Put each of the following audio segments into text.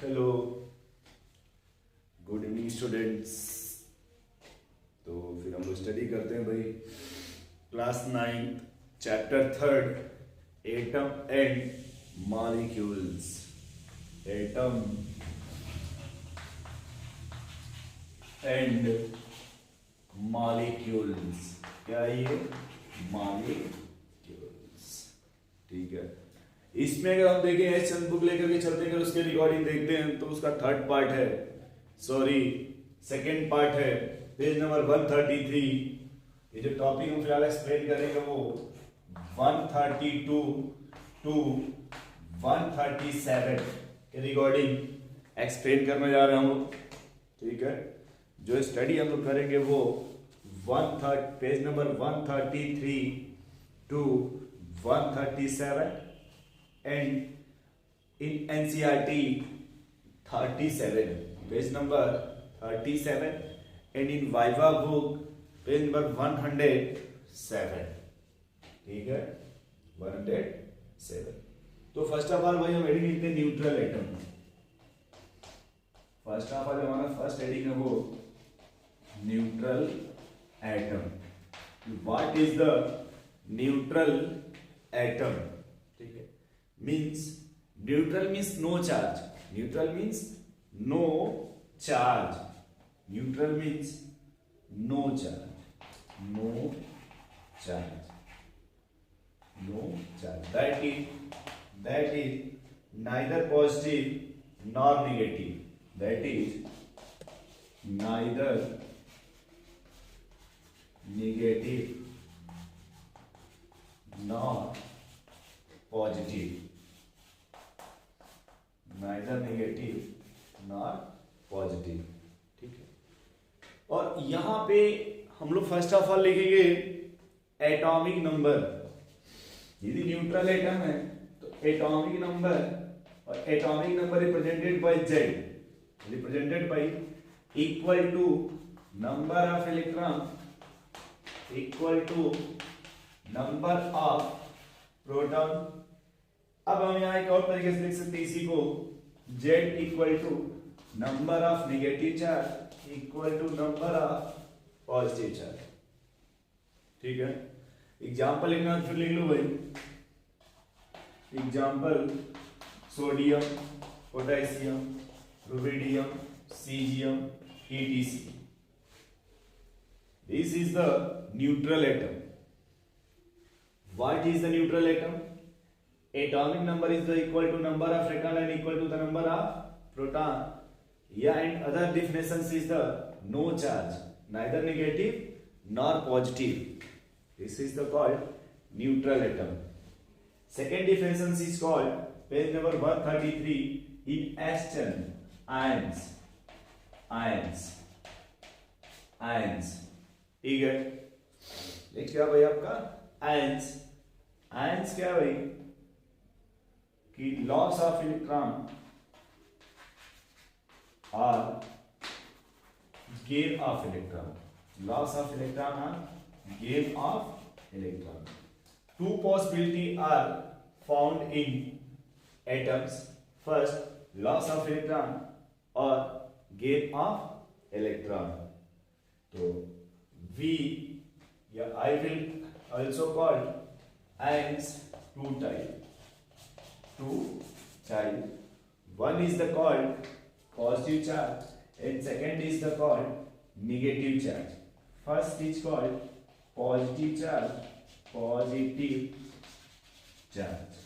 Hello, good evening students. तो फिर हम लोग स्टडी करते हैं भाई class 9 chapter 3 atom and molecules. Atom and molecules, क्या ये मॉलिक्यूल्स, ठीक है। इसमें अगर हम देखें एस चंद बुक लेकर के चलते हैं, अगर उसके रिकॉर्डिंग देखते हैं तो उसका थर्ड पार्ट है, सॉरी सेकंड पार्ट है, पेज नंबर 133। ये जो टॉपिक हम फिलहाल एक्सप्लेन करेंगे वो 132 टू 137 के रिकॉर्डिंग एक्सप्लेन करने जा रहे हैं हम लोग, ठीक है। जो स्टडी हम लोग करेंगे वो page number 133 to 137 and in NCERT 37 page number 37 and in Viva book page number 107, ठीक है 107। तो फर्स्ट ऑफ ऑल भाई हम हेडिंग लिखते हैं neutral atom. First of all हमारा फर्स्ट हेडिंग है वो neutral atom. What is the neutral atom, ठीक है। Means neutral means no charge, neutral means no charge, neutral means no charge, no charge, no charge, that is neither positive nor negative, that is neither negative nor positive, neither negative nor positive, ठीक है। और यहां पे हम लोग first of all लिखेंगे atomic number. यदि neutral atom है तो एटॉमिक नंबर, और atomic number represented by Z, represented by equal to number of electron equal to number of proton. अब हम यहाँ एक और तरीके से लिख सकते हैं इसी को, Z equal to number of negative charge equal to number of positive charge, ठीक है। एग्जाम्पल लिखना फिर लिख लो भाई। Example sodium, potassium, rubidium, caesium, ETC। This is the neutral atom. What is the neutral atom? Atomic number is the equal to number of electron and equal to the number of proton. Yeah, and other definitions is the no charge, neither negative nor positive. This is the called neutral atom. Second definition is called page number 133 in action ions, ions, ions, ठीक है। Next क्या भाई आपका ions. Ions क्या भाई कि loss of electron और gain of electron, loss of electron और gain of electron. Two possibility are found in atoms, first loss of electron और गेन ऑफ इलेक्ट्रॉन। तो वी या I will also called ions two type. One is the called positive charge and second is the called negative charge. First is called positive charge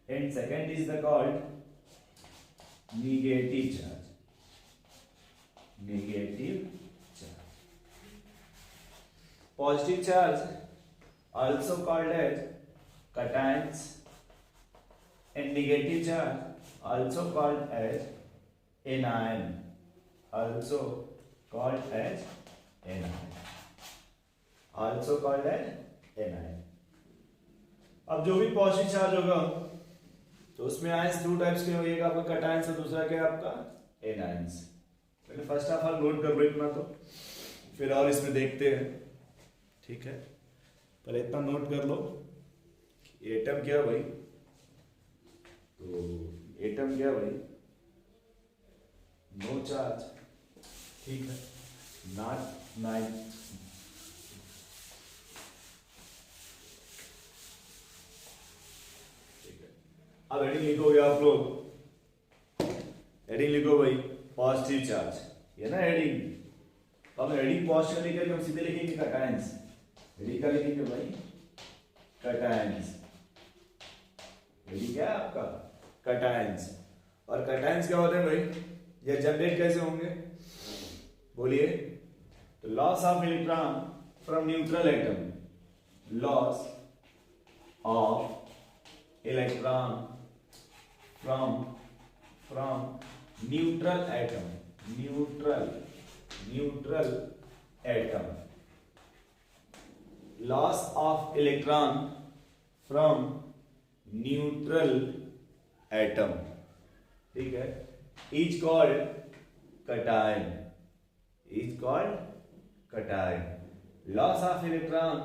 and second is the called negative charge. Positive charge also called as cations and negative charge also called as anion, also called as anion, also called as anion। अब जो भी positive charge होगा तो उसमें ions दो types के होगा, आपका कैटायंस और दूसरा क्या है आपका एनायंस। पहले फर्स्ट ऑफ ऑल नोट कर लो इतना, तो फिर और इसमें देखते हैं, ठीक है। पहले इतना नोट कर लो एटम क्या भाई, तो एटम क्या भाई नो चार्ज, ठीक है, नॉट 9। अब हेडिंग लिखोगे आप लोग, हेडिंग लिखो भाई पॉजिटिव चार्ज, ये ना हेडिंग। तो हम हेडिंग पॉजिटिव लेकर हम सीधे लिखेंगे कैटायंस। हेडिंग का लिखेंगे भाई कैटायंस। हेडिंग क्या है आपका कैटायंस। और कैटायंस क्या होते हैं भाई, ये जनरेट कैसे होंगे बोलिए। तो loss of electron from neutral atom, loss of electron from neutral atom, neutral atom, loss of electron from neutral atom, ठीक है, is called cation, is called cation. Loss of electron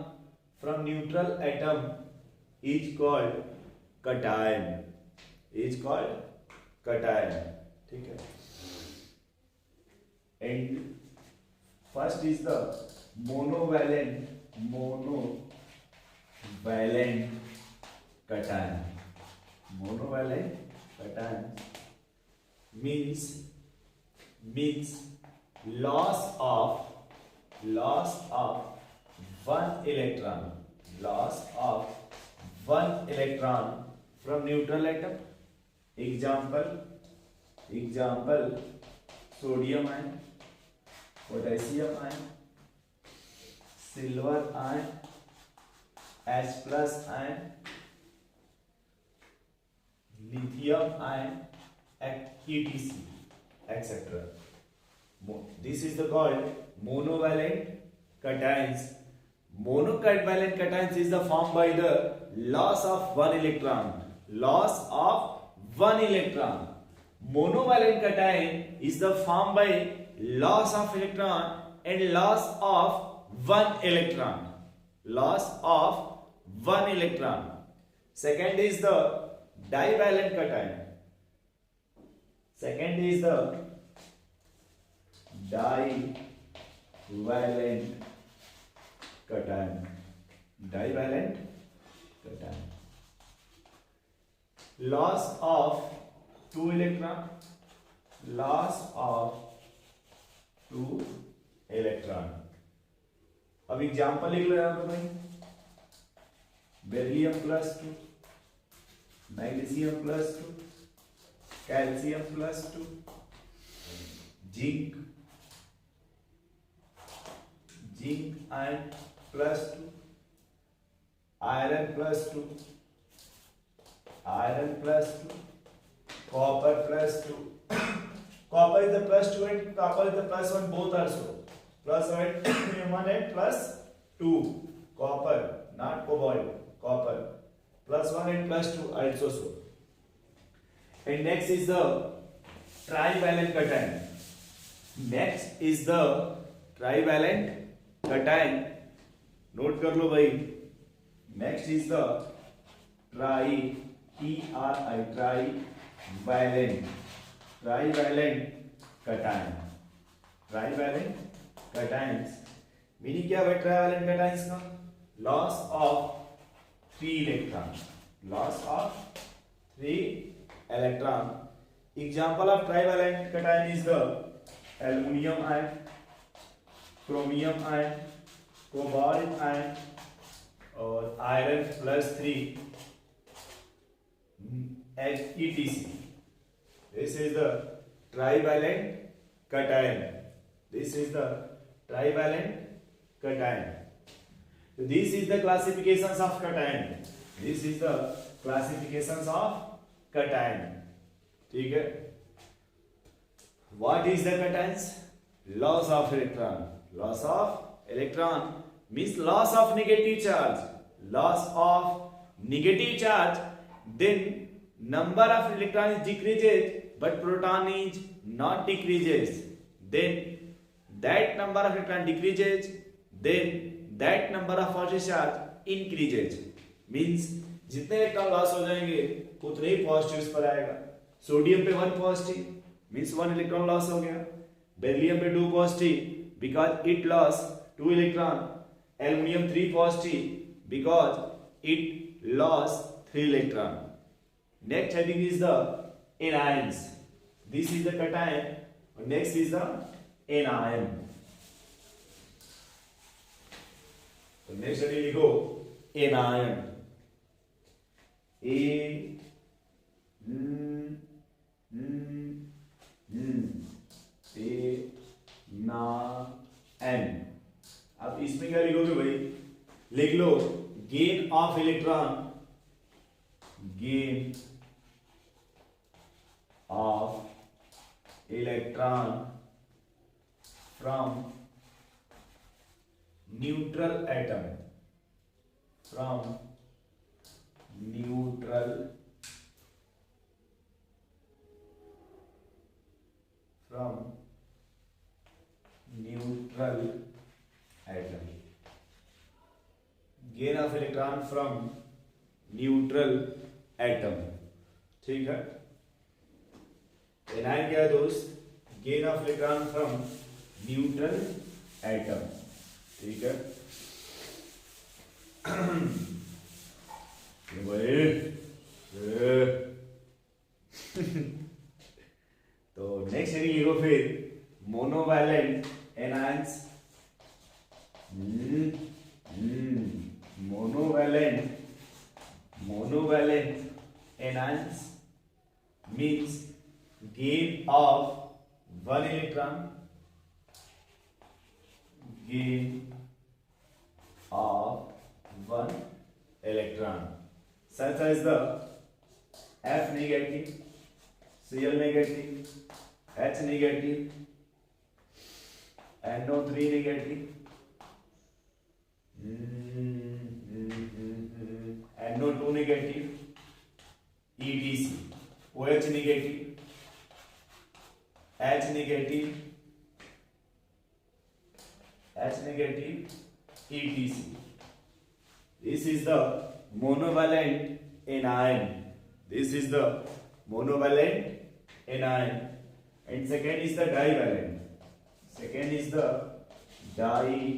from neutral atom is called cation, is called cation, ठीक है। And first is the monovalent cation. Monovalent cation means loss of one electron, loss of one electron from neutral atom. Example sodium ion, potassium ion, silver ion, H plus ion, lithium ion, etc. etc. This is the called monovalent cations. Monovalent cations is the formed by the loss of one electron. Loss of one electron. Monovalent cation is the formed by loss of electron and loss of one electron. Loss of one electron. Second is the divalent cation. Second is the divalent cation. Divalent cation. Loss of two electron, loss of two electron. अब example लिख लो यहां पर भाई, beryllium plus 2, magnesium plus 2, calcium plus 2, zinc ion plus 2, iron plus 2, iron plus 2, copper plus 2. Copper is the plus 2 and copper is the plus 1, both also. Plus 1 and plus 2. Copper, not cobalt, copper. Plus 1 and plus 2 also so. And next is the trivalent cation. Next is the trivalent cation. Note कर लो भाई. Next is the trivalent cation. Trivalent cations meaning क्या है trivalent cations का? Loss of 3 electron, loss of 3 electron. Example of trivalent cation is the aluminium ion, chromium ion, cobalt ion और iron plus 3 etc. This is the trivalent cation. This is the trivalent cation. So this is the classifications of cation. This is the classifications of cation. ठीक है. What is the cations? Loss of electron. Loss of electron means loss of negative charge. Loss of negative charge. Then number of electron is decreases but proton is not decreases. Then that number of electron decreases, then that number of positive charge increases. Means जितने electron loss हो जाएंगे उतने ही positive पर आएगा. Sodium पे 1 positive, means 1 electron loss हो गया। Beryllium पे 2 positive because it loss 2 electron. Aluminium 3 positive because it loss 3 electron. Next heading is the anions. This is the cation. Next is the anion. तो next heading लिखो anion. A ना एन। अब इसमें क्या लिखोगे भाई, लिख लो gain of electron, gain of electron from neutral atom, from neutral atom, gain of electron from neutral atom। ठीक है, एनायन क्या है दोस्त, gain of electron from neutral atom. ठीक है तो नेक्स्ट हेडिंग लिखो फिर monovalent anions. Monovalent anions means gain of 1 electron, gain of 1 electron, such as the F negative, Cl negative, H negative, NO3 negative, NO2 negative, EDC, OH negative, H negative, ETC. This is the monovalent anion. This is the monovalent anion. And second is the divalent. Second is the divalent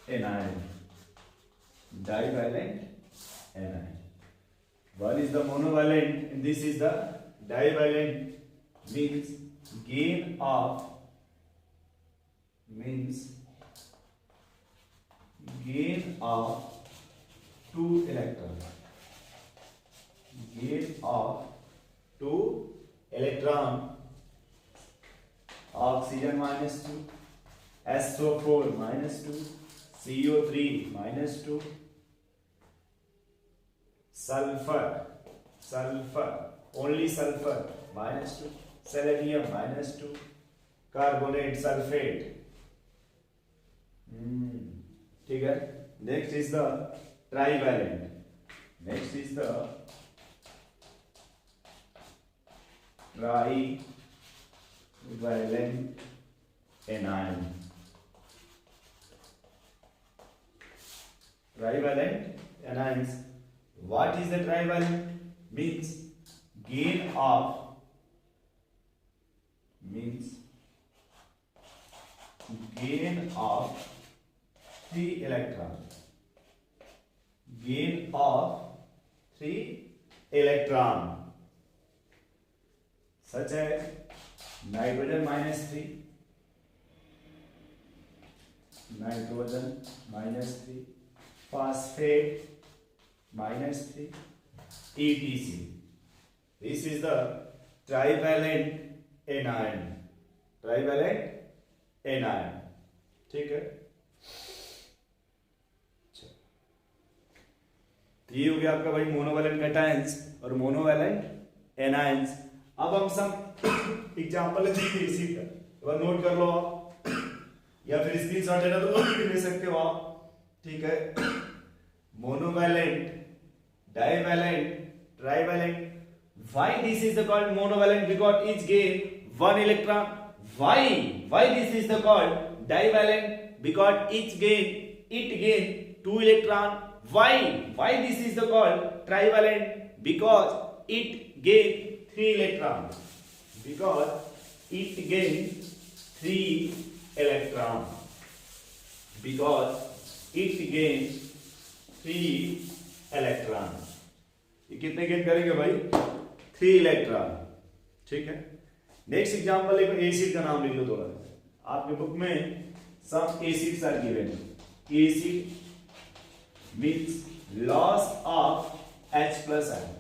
anion. Divalent anion. One is the monovalent and this is the divalent, means gain of 2 electrons, gain of 2 electron, oxygen -2, SO4 -2, CO3 -2, sulfur, only sulfur -2, selenium -2, carbonate, sulfate। ठीक है, next is the trivalent. Next is the trivalent anion. Trivalent anions. What is the trivalent? Means gain of 3 electrons. Gain of 3 electron, such as nitrogen -3, phosphate -3, etc. This is the trivalent anion। Trivalent anion. ठीक है, ये हो गया आपका भाई monovalent cations और monovalent anions. अब हम सब एग्जांपल लेते हैं इसी का, एक बार नोट कर लो आप या फिर स्क्रीनशॉट लेना तो ले सकते हो आप। ठीक है, monovalent, divalent, trivalent. Why this is the called monovalent? Because each gain 1 electron. Why this is the called divalent? Because it gain 2 electron. Why this is the called trivalent? Because it gain 3 electron. Because it gain 3 electron. Because it gain 3 electron. ये कितने gain करेंगे भाई? 3 electron. ठीक है. Next example एक acid का नाम लिख लो थोड़ा. आपके बुक में some acids are given. Acid means loss of H plus ion.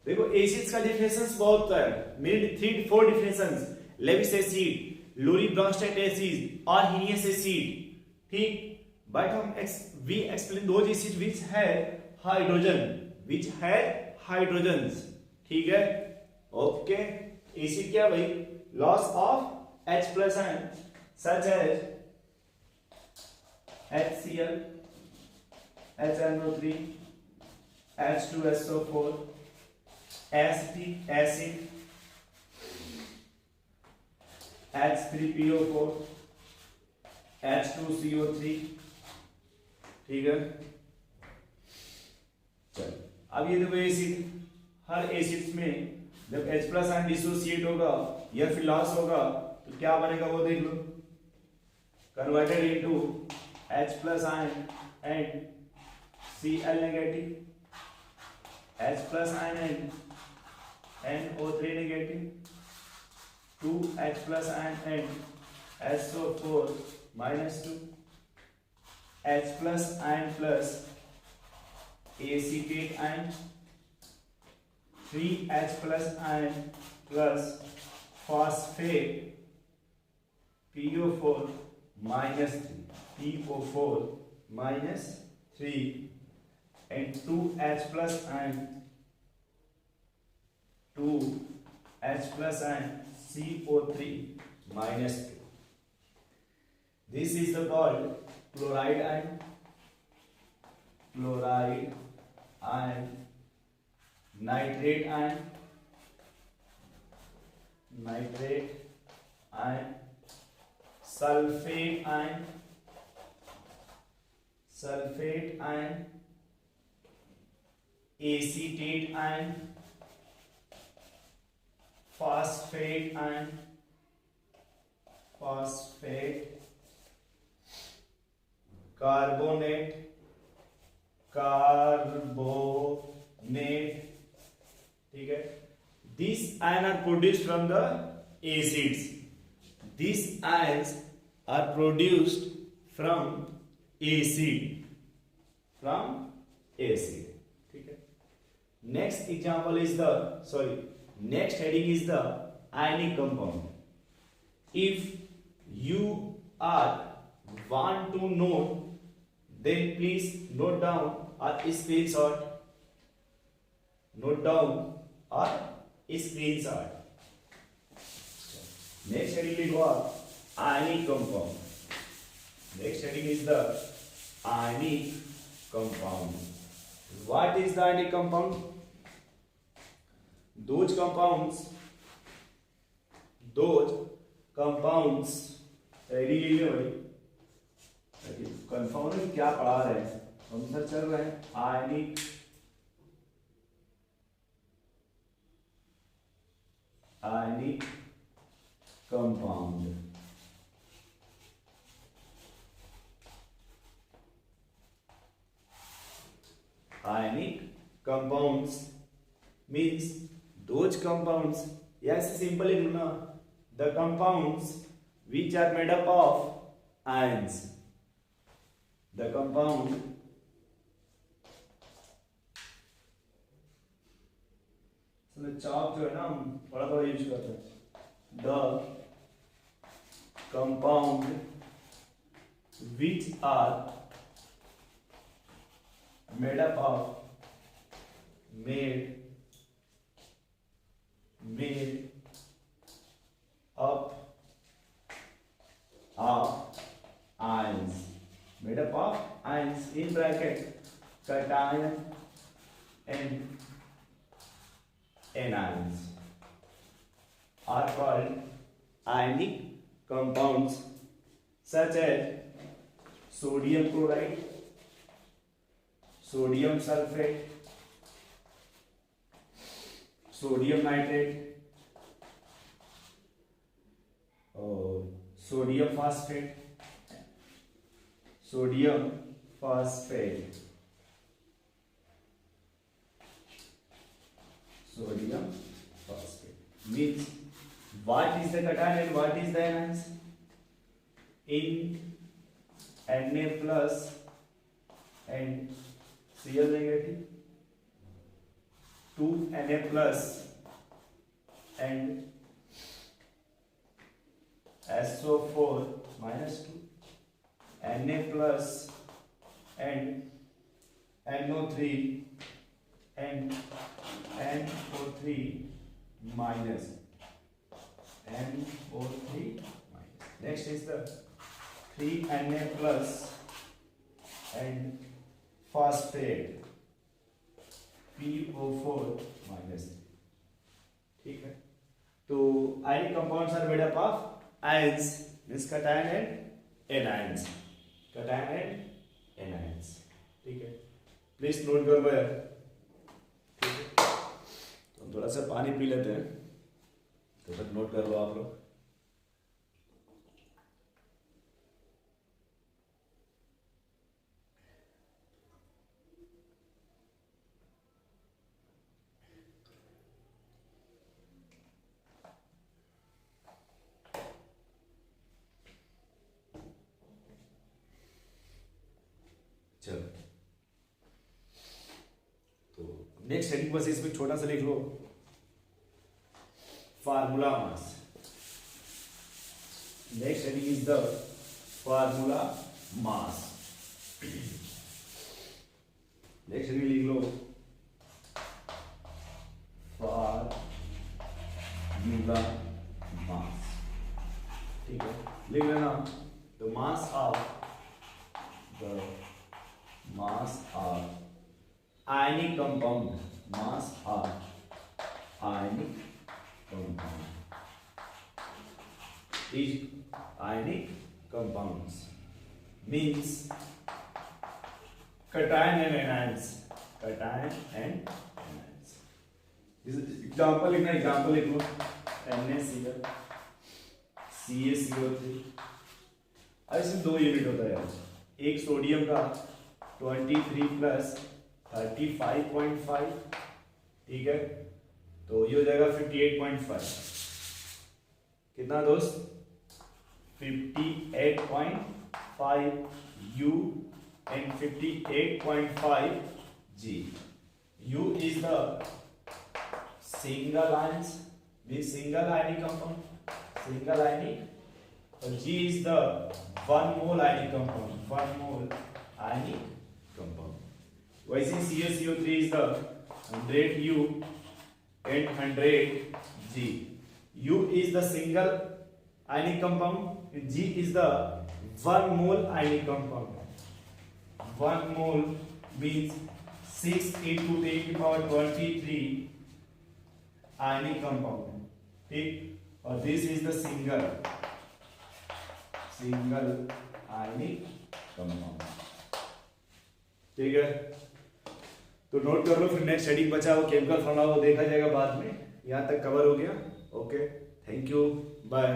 देखो एसिड्स का डिफिनेशंस बहुत है. Main 3-4 definitions. Lewis acid, Lowry Bronsted acid और हीनियस एसिड. ठीक. बट हम we explain those acid which have hydrogen, which have hydrogens. ठीक है. Okay. Acid क्या भाई? Loss of H plus ion such as HCl, HNO3, H2SO4, acetic acid, H3PO4, H2CO3. ठीक है. चलो अब ये देखो एसिड. हर एसिड्स में जब H प्लस आयन डिसोसिएट होगा या फिर लॉस होगा तो क्या बनेगा वो देख लो. Converted into H plus ion and Cl negative, H plus ion and NO3 negative, 2H plus ion and SO4 minus 2, H plus ion plus acetate ion, 3H plus ion plus phosphate PO4 minus 3. PO4 minus 3 and 2H plus ion, 2H plus ion CO3 minus 2. This is the called chloride ion, chloride ion, nitrate ion, nitrate ion, sulfate ion, sulfate ion, acetate ion, phosphate ion, phosphate, carbonate, carbonate. ठीक है. These ions are produced from the acids. These ions are produced from acid. From acid. ठीक है. Next example is next heading is the ionic compound. If you want to note, then please note down or screenshot. Note down or screenshot. Next heading लिखो आप ionic compound. Next heading is the ionic compound. What is the ionic compound? Those compounds ready लीजिए भाई. Compound में क्या पढ़ा रहे हैं हम सर? चल रहे हैं ionic compound. Ionic compounds means those compounds. Yes, simply ना. The compounds which are made up of ions. The compound चाप जो है ना हम बड़ा बड़ा यूज करते हैं. The compound which are made up of ions. Made up of ions in bracket cation and anions are called ionic compounds such as sodium chloride, sodium sulfate, sodium nitrate और sodium phosphate, sodium phosphate, sodium phosphate means what is the cation and what is the anions? In Na plus and Cl negative, 2 Na plus and SO4 minus 2, Na plus and NO3 and NO3 minus, NO3 minus. Next is the 3Na plus and phosphate, PO4 minus. ठीक है, तो ionic compounds are made up of ions, means cation and anions, cation and anions. ठीक है, please note कर लो यार। तो थोड़ा सा पानी पी लेते हैं, तो तक नोट कर लो आप लोग। चलो, तो नेक्स्ट हेडिंग बस इसमें छोटा सा लिख लो, formula mass. Next heading is the formula mass. Next heading लिख लो, फार्मूला मास। ठीक है, लिख लेना, the mass of ionic compound, mass of ionic compound is ionic compounds means cation and anions, cation and anions. This example लिखना, example लिख लो, NaCl, CaCO3। अब इसमें 2 यूनिट होता है यार, एक सोडियम का 23 प्लस 35.5, ठीक है, तो ये हो जाएगा 58.5। कितना दोस्त? 58.5 U and 58.5 G. U is the single ions, means single ionic compound, single ionic, और G is the 1 mole ionic compound, 1 mole ionic compound. वैसे CaCO3 is the 100 U and 100 G. U is the single ionic compound, G is the 1 mole ionic compound. 1 mole means 6 into 10 to the power 23 ionic compound, ठीक, और this is the single ionic compound, ठीक है। तो note कर लो, फिर next heading बचा वो chemical formula, वो देखा जाएगा बाद में। यहाँ तक कवर हो गया। Okay, thank you, bye.